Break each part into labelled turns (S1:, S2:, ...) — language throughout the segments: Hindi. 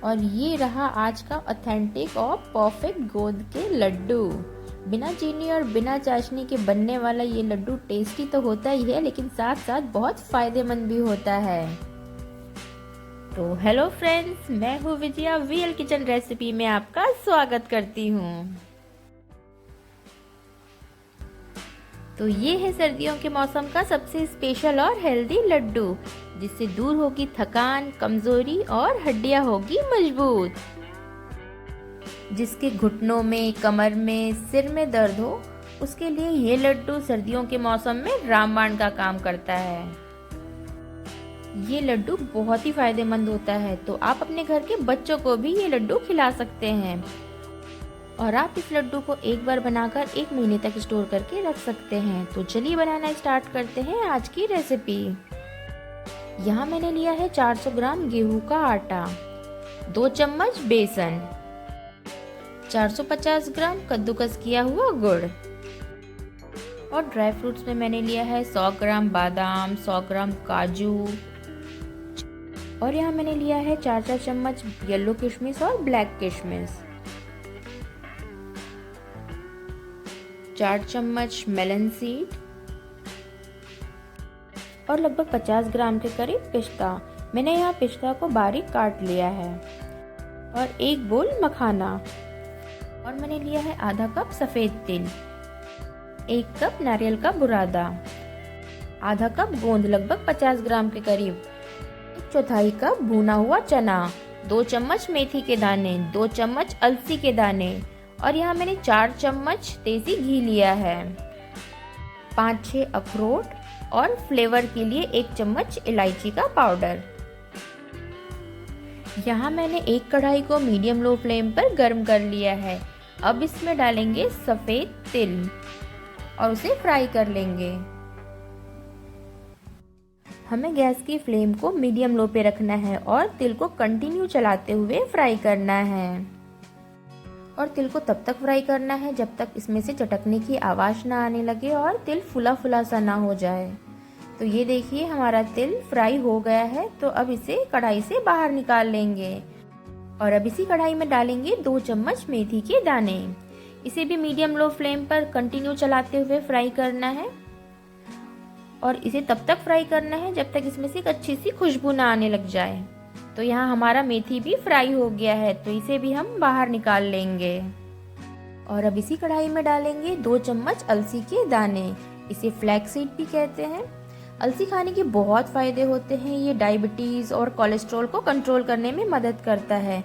S1: और ये रहा आज का ऑथेंटिक और परफेक्ट गोंद के लड्डू। बिना चीनी और बिना चाशनी के बनने वाला ये लड्डू टेस्टी तो होता ही है, लेकिन साथ साथ बहुत फायदेमंद भी होता है। तो हेलो फ्रेंड्स, मैं हूँ विजया, वीएल किचन रेसिपी में आपका स्वागत करती हूँ। तो ये है सर्दियों के मौसम का सबसे स्पेशल और हेल्दी लड्डू, जिससे दूर होगी थकान, कमजोरी और हड्डियां होगी मजबूत। जिसके घुटनों में, कमर में, सिर में दर्द हो, उसके लिए ये लड्डू सर्दियों के मौसम में रामबाण का काम करता है। ये लड्डू बहुत ही फायदेमंद होता है, तो आप अपने घर के बच्चों को भी ये लड्डू खिला सकते हैं। और आप इस लड्डू को एक बार बनाकर 1 महीने तक स्टोर करके रख सकते हैं। तो चलिए बनाना स्टार्ट करते हैं आज की रेसिपी। यहाँ मैंने लिया है 400 ग्राम गेहूं का आटा, 2 चम्मच बेसन, 450 ग्राम कद्दूकस किया हुआ गुड़, और ड्राई फ्रूट्स में मैंने लिया है 100 ग्राम बादाम, 100 ग्राम काजू, और यहाँ मैंने लिया है 4 चम्मच येलो किशमिश और ब्लैक किशमिश, 4 चम्मच मेलन सीड, और लगभग 50 ग्राम के करीब पिस्ता। मैंने यहाँ पिस्ता को बारीक काट लिया है, और 1 बोल मखाना, और मैंने लिया है आधा कप सफेद तिल, 1 कप नारियल का बुरादा, आधा कप गोंद लगभग 50 ग्राम के करीब, 1/4 कप भुना हुआ चना, 2 चम्मच मेथी के दाने, 2 चम्मच अलसी के दाने, और यहाँ मैंने 4 चम्मच देसी घी लिया है, 5-6 अखरोट, और फ्लेवर के लिए 1 चम्मच इलायची का पाउडर। यहाँ मैंने एक कढ़ाई को मीडियम लो फ्लेम पर गर्म कर लिया है। अब इसमें डालेंगे सफेद तिल और उसे फ्राई कर लेंगे। हमें गैस की फ्लेम को मीडियम लो पे रखना है और तिल को कंटिन्यू चलाते हुए फ्राई करना है। और तिल को तब तक फ्राई करना है जब तक इसमें से चटकने की आवाज ना आने लगे और तिल फुला फुला सा ना हो जाए। तो ये देखिए हमारा तिल फ्राई हो गया है। तो अब इसे कढ़ाई से बाहर निकाल लेंगे, और अब इसी कढ़ाई में डालेंगे 2 चम्मच मेथी के दाने। इसे भी मीडियम लो फ्लेम पर कंटिन्यू चलाते हुए फ्राई करना है, और इसे तब तक फ्राई करना है जब तक इसमें से एक अच्छी सी खुशबू ना आने लग जाए। तो यहाँ हमारा मेथी भी फ्राई हो गया है, तो इसे भी हम बाहर निकाल लेंगे। और अब इसी कढ़ाई में डालेंगे 2 चम्मच अलसी के दाने। इसे फ्लैक्स सीड भी कहते हैं। अलसी खाने के बहुत फायदे होते हैं। ये डायबिटीज और कोलेस्ट्रॉल को कंट्रोल करने में मदद करता है।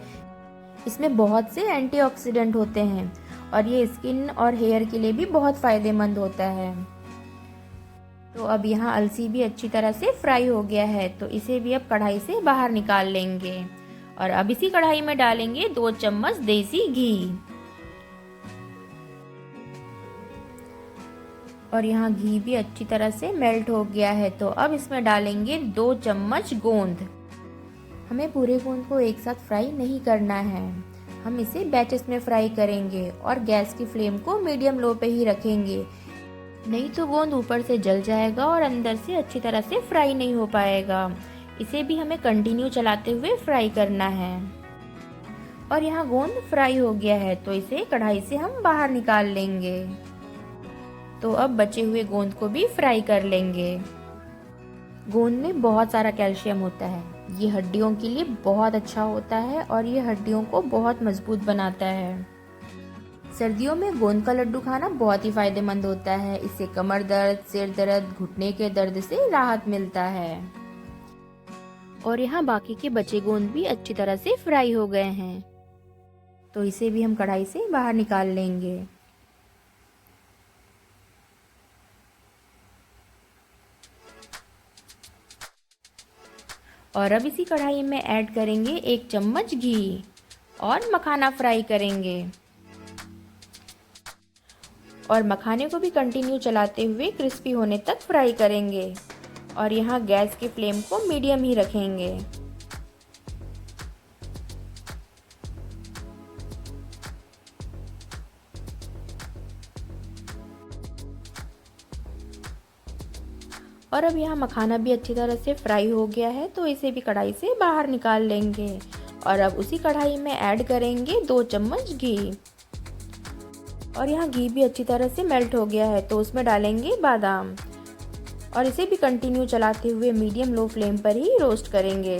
S1: इसमें बहुत से एंटीऑक्सीडेंट होते हैं, और ये स्किन और हेयर के लिए भी बहुत फायदेमंद होता है। तो अब यहाँ अलसी भी अच्छी तरह से फ्राई हो गया है, तो इसे भी अब कढ़ाई से बाहर निकाल लेंगे। और अब इसी कढ़ाई में डालेंगे 2 चम्मच देसी घी, और यहाँ घी भी अच्छी तरह से मेल्ट हो गया है। तो अब इसमें डालेंगे 2 चम्मच गोंद। हमें पूरे गोंद को एक साथ फ्राई नहीं करना है, हम इसे बैचेस में फ्राई करेंगे, और गैस की फ्लेम को मीडियम लो पे ही रखेंगे। नहीं तो गोंद ऊपर से जल जाएगा और अंदर से अच्छी तरह से फ्राई नहीं हो पाएगा। इसे भी हमें कंटिन्यू चलाते हुए फ्राई करना है। और यहाँ गोंद फ्राई हो गया है, तो इसे कढ़ाई से हम बाहर निकाल लेंगे। तो अब बचे हुए गोंद को भी फ्राई कर लेंगे। गोंद में बहुत सारा कैल्शियम होता है। ये हड्डियों के लिए बहुत अच्छा होता है, और ये हड्डियों को बहुत मजबूत बनाता है। सर्दियों में गोंद का लड्डू खाना बहुत ही फायदेमंद होता है। इससे कमर दर्द, सिर दर्द, घुटने के दर्द से राहत मिलता है। और यहाँ बाकी के बचे गोंद भी अच्छी तरह से फ्राई हो गए हैं, तो इसे भी हम कढ़ाई से बाहर निकाल लेंगे। और अब इसी कढ़ाई में ऐड करेंगे 1 चम्मच घी, और मखाना फ्राई करेंगे। और मखाने को भी कंटिन्यू चलाते हुए क्रिस्पी होने तक फ्राई करेंगे। और यहाँ गैस की फ्लेम को मीडियम ही रखेंगे। और अब यहाँ मखाना भी अच्छी तरह से फ्राई हो गया है, तो इसे भी कढ़ाई से बाहर निकाल लेंगे। और अब उसी कढ़ाई में ऐड करेंगे 2 चम्मच घी। और यहाँ घी भी अच्छी तरह से मेल्ट हो गया है तो उसमें डालेंगे बादाम और इसे भी कंटिन्यू चलाते हुए मीडियम लो फ्लेम पर ही रोस्ट करेंगे।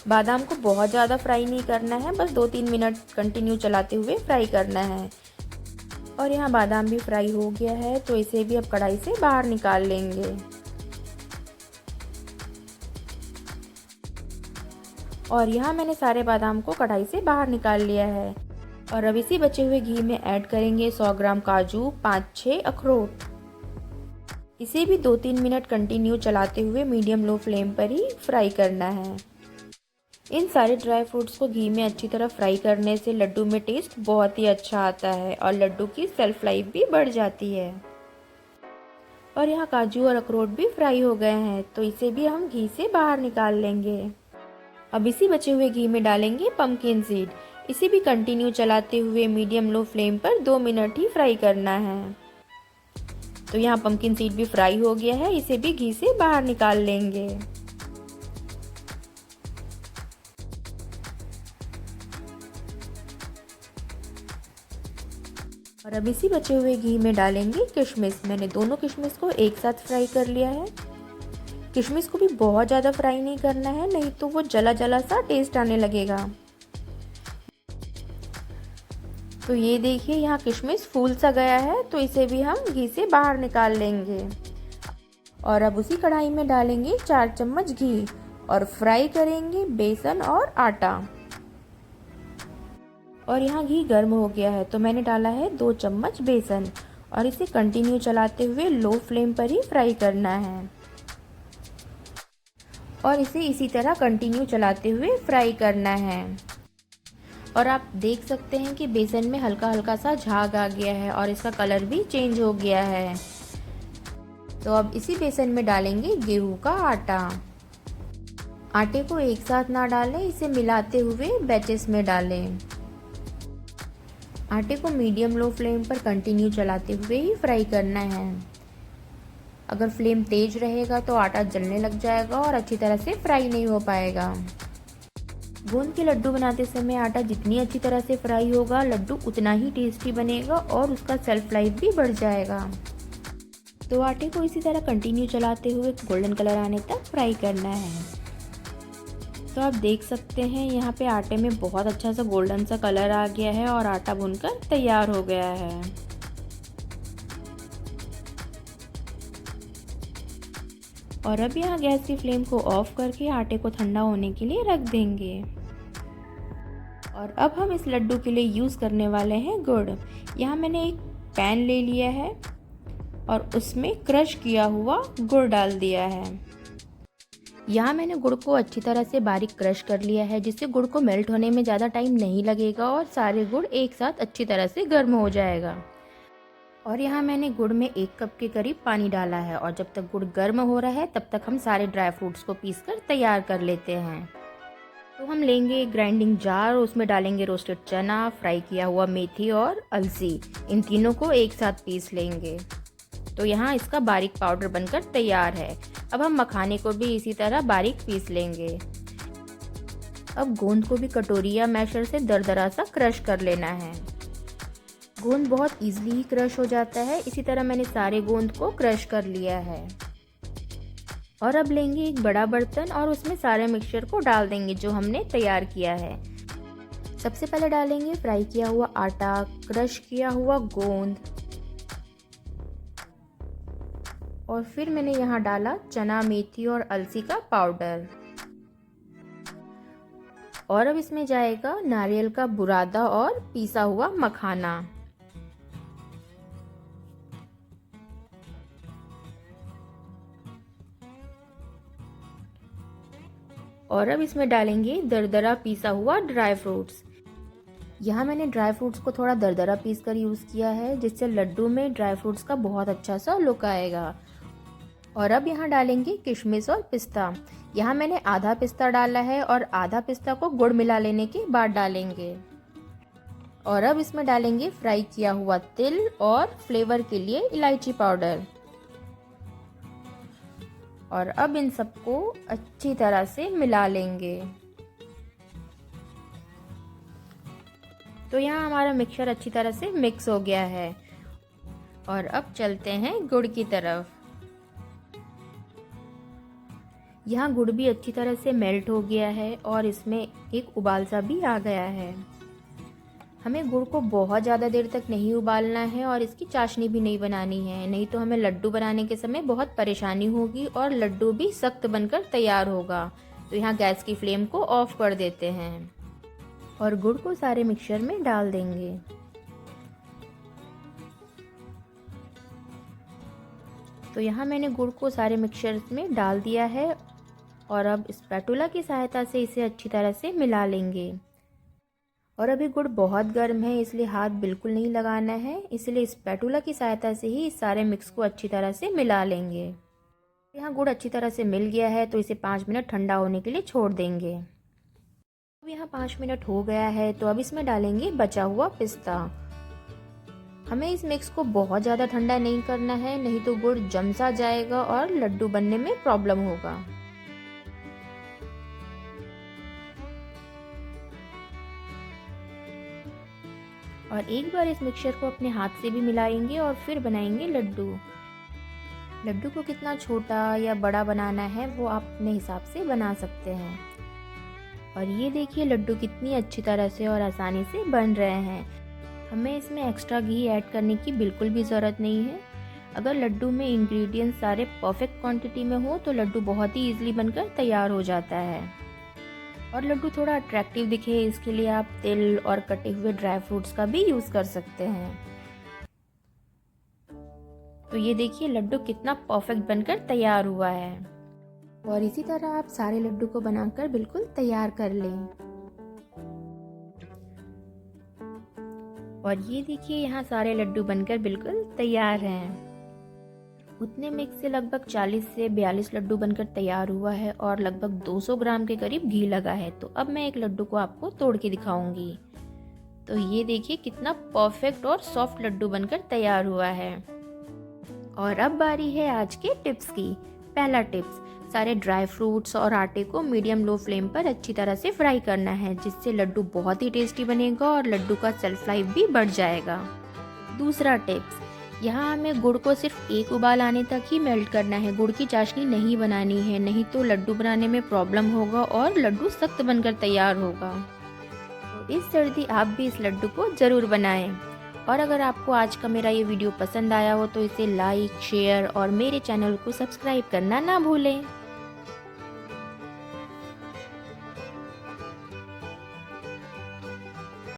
S1: बादाम को बहुत ज़्यादा फ्राई नहीं करना है, बस 2-3 मिनट कंटिन्यू चलाते हुए फ्राई करना है। और यहाँ बादाम भी फ्राई हो गया है तो इसे भी अब कढ़ाई से बाहर निकाल लेंगे। और यहाँ मैंने सारे बादाम को कढ़ाई से बाहर निकाल लिया है। और अब इसी बचे हुए घी में ऐड करेंगे 100 ग्राम काजू, 5-6 अखरोट। इसे भी 2-3 मिनट कंटिन्यू चलाते हुए मीडियम लो फ्लेम पर ही फ्राई करना है। इन सारे ड्राई फ्रूट्स को घी में अच्छी तरह फ्राई करने से लड्डू में टेस्ट बहुत ही अच्छा आता है और लड्डू की सेल्फ लाइफ भी बढ़ जाती है। और यहाँ काजू और अखरोट भी फ्राई हो गए हैं तो इसे भी हम घी से बाहर निकाल लेंगे। अब इसी बचे हुए घी में डालेंगे पम्पकिन सीड। इसे भी कंटिन्यू चलाते हुए मीडियम लो फ्लेम पर 2 मिनट ही फ्राई करना है। तो यहाँ पम्पकिन सीड भी फ्राई हो गया है, इसे भी घी से बाहर निकाल लेंगे। और अब इसी बचे हुए घी में डालेंगे किशमिश। मैंने दोनों किशमिश को एक साथ फ्राई कर लिया है। किशमिश को भी बहुत ज़्यादा फ्राई नहीं करना है, नहीं तो वो जला जला सा टेस्ट आने लगेगा। तो ये देखिए यहाँ किशमिश फूल सा गया है तो इसे भी हम घी से बाहर निकाल लेंगे। और अब उसी कढ़ाई में डालेंगे 4 चम्मच घी और फ्राई करेंगे बेसन और आटा। और यहाँ घी गर्म हो गया है तो मैंने डाला है 2 चम्मच बेसन और इसे कंटिन्यू चलाते हुए लो फ्लेम पर ही फ्राई करना है। और इसे इसी तरह कंटिन्यू चलाते हुए फ्राई करना है। और आप देख सकते हैं कि बेसन में हल्का हल्का सा झाग आ गया है और इसका कलर भी चेंज हो गया है। तो अब इसी बेसन में डालेंगे गेहूं का आटा। आटे को एक साथ ना डालें, इसे मिलाते हुए बैचेस में डालें। आटे को मीडियम लो फ्लेम पर कंटिन्यू चलाते हुए ही फ्राई करना है। अगर फ्लेम तेज रहेगा तो आटा जलने लग जाएगा और अच्छी तरह से फ्राई नहीं हो पाएगा। गोंद के लड्डू बनाते समय आटा जितनी अच्छी तरह से फ्राई होगा, लड्डू उतना ही टेस्टी बनेगा और उसका सेल्फ लाइफ भी बढ़ जाएगा। तो आटे को इसी तरह कंटिन्यू चलाते हुए गोल्डन कलर आने तक फ्राई करना है। तो आप देख सकते हैं यहाँ पे आटे में बहुत अच्छा सा गोल्डन सा कलर आ गया है और आटा भुनकर तैयार हो गया है। और अब यहाँ गैस की फ्लेम को ऑफ करके आटे को ठंडा होने के लिए रख देंगे। और अब हम इस लड्डू के लिए यूज़ करने वाले हैं गुड़। यहाँ मैंने एक पैन ले लिया है और उसमें क्रश किया हुआ गुड़ डाल दिया है। यहाँ मैंने गुड़ को अच्छी तरह से बारीक क्रश कर लिया है, जिससे गुड़ को मेल्ट होने में ज़्यादा टाइम नहीं लगेगा और सारे गुड़ एक साथ अच्छी तरह से गर्म हो जाएगा। और यहाँ मैंने गुड़ में 1 कप के करीब पानी डाला है और जब तक गुड़ गर्म हो रहा है तब तक हम सारे ड्राई फ्रूट्स को पीस कर तैयार कर लेते हैं। तो हम लेंगे एक ग्राइंडिंग जार और उसमें डालेंगे रोस्टेड चना, फ्राई किया हुआ मेथी और अलसी। इन तीनों को एक साथ पीस लेंगे। तो यहाँ इसका बारीक पाउडर बनकर तैयार है। अब हम मखाने को भी इसी तरह बारीक पीस लेंगे। अब गोंद को भी कटोरी या मैशर से दरदरा सा क्रश कर लेना है। गोंद बहुत इजीली ही क्रश हो जाता है, इसी तरह मैंने सारे गोंद को क्रश कर लिया है। और अब लेंगे एक बड़ा बर्तन और उसमें सारे मिक्सचर को डाल देंगे जो हमने तैयार किया है। सबसे पहले डालेंगे फ्राई किया हुआ आटा, क्रश किया हुआ गोंद और फिर मैंने यहाँ डाला चना, मेथी और अलसी का पाउडर। और अब इसमें जाएगा नारियल का बुरादा और पीसा हुआ मखाना। और अब इसमें डालेंगे दरदरा पीसा हुआ ड्राई फ्रूट्स। यहाँ मैंने ड्राई फ्रूट्स को थोड़ा दरदरा पीस कर यूज़ किया है, जिससे लड्डू में ड्राई फ्रूट्स का बहुत अच्छा सा लुक आएगा। और अब यहाँ डालेंगे किशमिश और पिस्ता। यहाँ मैंने आधा पिस्ता डाला है और आधा पिस्ता को गुड़ मिला लेने के बाद डालेंगे। और अब इसमें डालेंगे फ्राई किया हुआ तिल और फ्लेवर के लिए इलायची पाउडर। और अब इन सबको अच्छी तरह से मिला लेंगे। तो यहाँ हमारा मिक्सचर अच्छी तरह से मिक्स हो गया है और अब चलते हैं गुड़ की तरफ। यहाँ गुड़ भी अच्छी तरह से मेल्ट हो गया है और इसमें एक उबाल सा भी आ गया है। हमें गुड़ को बहुत ज़्यादा देर तक नहीं उबालना है और इसकी चाशनी भी नहीं बनानी है, नहीं तो हमें लड्डू बनाने के समय बहुत परेशानी होगी और लड्डू भी सख्त बनकर तैयार होगा। तो यहाँ गैस की फ्लेम को ऑफ कर देते हैं और गुड़ को सारे मिक्सचर में डाल देंगे। तो यहाँ मैंने गुड़ को सारे मिक्सचर में डाल दिया है और अब स्पैटुला की सहायता से इसे अच्छी तरह से मिला लेंगे। और अभी गुड़ बहुत गर्म है, इसलिए हाथ बिल्कुल नहीं लगाना है, इसलिए स्पैटुला की सहायता से ही इस सारे मिक्स को अच्छी तरह से मिला लेंगे। यहाँ गुड़ अच्छी तरह से मिल गया है तो इसे 5 मिनट ठंडा होने के लिए छोड़ देंगे। अब यहाँ 5 मिनट हो गया है तो अब इसमें डालेंगे बचा हुआ पिस्ता। हमें इस मिक्स को बहुत ज़्यादा ठंडा नहीं करना है, नहीं तो गुड़ जम सा जाएगा और लड्डू बनने में प्रॉब्लम होगा। और एक बार इस मिक्सचर को अपने हाथ से भी मिलाएंगे और फिर बनाएंगे लड्डू। लड्डू को कितना छोटा या बड़ा बनाना है वो आप अपने हिसाब से बना सकते हैं। और ये देखिए लड्डू कितनी अच्छी तरह से और आसानी से बन रहे हैं। हमें इसमें एक्स्ट्रा घी ऐड करने की बिल्कुल भी ज़रूरत नहीं है। अगर लड्डू में इंग्रेडिएंट्स सारे परफेक्ट क्वांटिटी में हो तो लड्डू बहुत ही ईजिली बनकर तैयार हो जाता है। और लड्डू थोड़ा अट्रैक्टिव दिखे इसके लिए आप तिल और कटे हुए ड्राई फ्रूट्स का भी यूज़ कर सकते हैं। तो ये देखिए लड्डू कितना परफेक्ट बनकर तैयार हुआ है। और इसी तरह आप सारे लड्डू को बनाकर बिल्कुल तैयार कर लें। और ये देखिए यहाँ सारे लड्डू बनकर बिल्कुल तैयार हैं। उतने मिक्स से लगभग 40 से 42 लड्डू बनकर तैयार हुआ है और लगभग 200 ग्राम के करीब घी लगा है। तो अब मैं एक लड्डू को आपको तोड़ के दिखाऊंगी। तो ये देखिए कितना परफेक्ट और सॉफ्ट लड्डू बनकर तैयार हुआ है। और अब बारी है आज के टिप्स की। पहला टिप्स, सारे ड्राई फ्रूट्स और आटे को मीडियम लो फ्लेम पर अच्छी तरह से फ्राई करना है, जिससे लड्डू बहुत ही टेस्टी बनेगा और लड्डू का शेल्फ लाइफ भी बढ़ जाएगा। दूसरा टिप्स, यहाँ हमें गुड़ को सिर्फ एक उबाल आने तक ही मेल्ट करना है, गुड़ की चाशनी नहीं बनानी है, नहीं तो लड्डू बनाने में प्रॉब्लम होगा और लड्डू सख्त बनकर तैयार होगा। तो इस सर्दी आप भी इस लड्डू को ज़रूर बनाएं। और अगर आपको आज का मेरा ये वीडियो पसंद आया हो तो इसे लाइक, शेयर और मेरे चैनल को सब्सक्राइब करना ना भूलें।